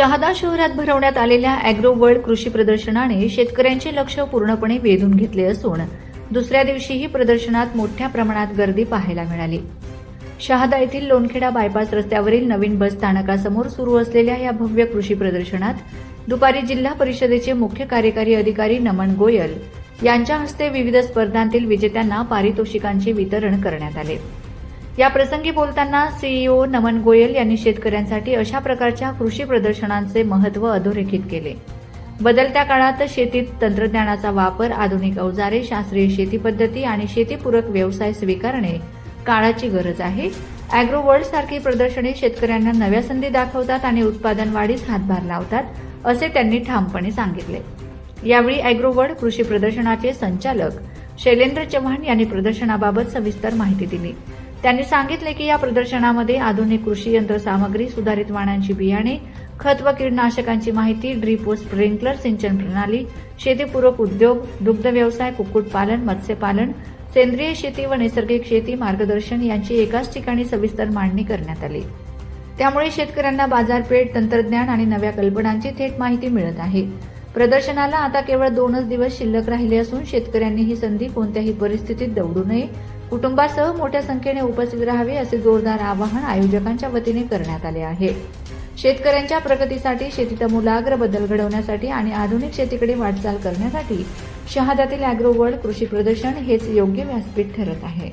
शहादा शहरात भरवण्यात आलेल्या अॅग्रो वर्ल्ड कृषी प्रदर्शनाने शेतकऱ्यांचे लक्ष पूर्णपणे वेधून घेतले असून दुसऱ्या दिवशीही प्रदर्शनात मोठ्या प्रमाणात गर्दी पाहायला मिळाली। शहादा येथील लोणखेडा बायपास रस्त्यावरील नवीन बस स्थानकासमोर सुरू असलेल्या या भव्य कृषी प्रदर्शनात दुपारी जिल्हा परिषदेचे मुख्य कार्यकारी अधिकारी नमन गोयल यांच्या हस्ते विविध स्पर्धांतील विजेत्यांना पारितोषिकांचे वितरण करण्यात आले। या प्रसंगी बोलताना सीईओ नमन गोयल यांनी शेतकऱ्यांसाठी अशा प्रकारच्या कृषी प्रदर्शनांचे महत्त्व अधोरेखित केले। बदलत्या काळात शेतीत तंत्रज्ञानाचा वापर, आधुनिक अवजारे, शास्त्रीय शेती पद्धती आणि शेतीपूरक व्यवसाय स्वीकारणे काळाची गरज आहे। अॅग्रो वर्ल्ड सारखी प्रदर्शने शेतकऱ्यांना नव्या संधी दाखवतात आणि उत्पादन वाढीस हातभार लावतात, असे त्यांनी ठामपणे सांगितले। यावेळी अॅग्रो वर्ल्ड कृषी प्रदर्शनाचे संचालक शैलेंद्र चव्हाण यांनी प्रदर्शनाबाबत सविस्तर माहिती दिली। त्यांनी सांगितले की या प्रदर्शनामध्ये आधुनिक कृषी यंत्रसामग्री, सुधारित वाणांची बियाणे, खत व कीटकनाशकांची माहिती, ड्रीप व स्प्रिंकलर सिंचन प्रणाली, शेतीपूरक उद्योग, दुग्ध व्यवसाय, कुक्कुटपालन, मत्स्यपालन, सेंद्रिय शेती व नैसर्गिक शेती मार्गदर्शन यांची एकाच ठिकाणी सविस्तर मांडणी करण्यात आली। त्यामुळे शेतकऱ्यांना बाजारपेठ, तंत्रज्ञान आणि नव्या कल्पनांची थेट माहिती मिळत आहे। प्रदर्शनाला आता केवळ 2च दिवस शिल्लक राहिले असून शेतकऱ्यांनी ही संधी कोणत्याही परिस्थितीत दवडू नये, कुटुंबासह मोठ्या संख्येने उपस्थित राहावे असे जोरदार आवाहन आयोजकांच्या वतीने करण्यात आले आहे। शेतकऱ्यांच्या प्रगतीसाठी, शेतीत आमूलाग्र बदल घडवण्यासाठी आणि आधुनिक शेतीकडे वाटचाल करण्यासाठी शहाद्यातील अॅग्रो वर्ल्ड कृषी प्रदर्शन हेच योग्य व्यासपीठ ठरत आहे।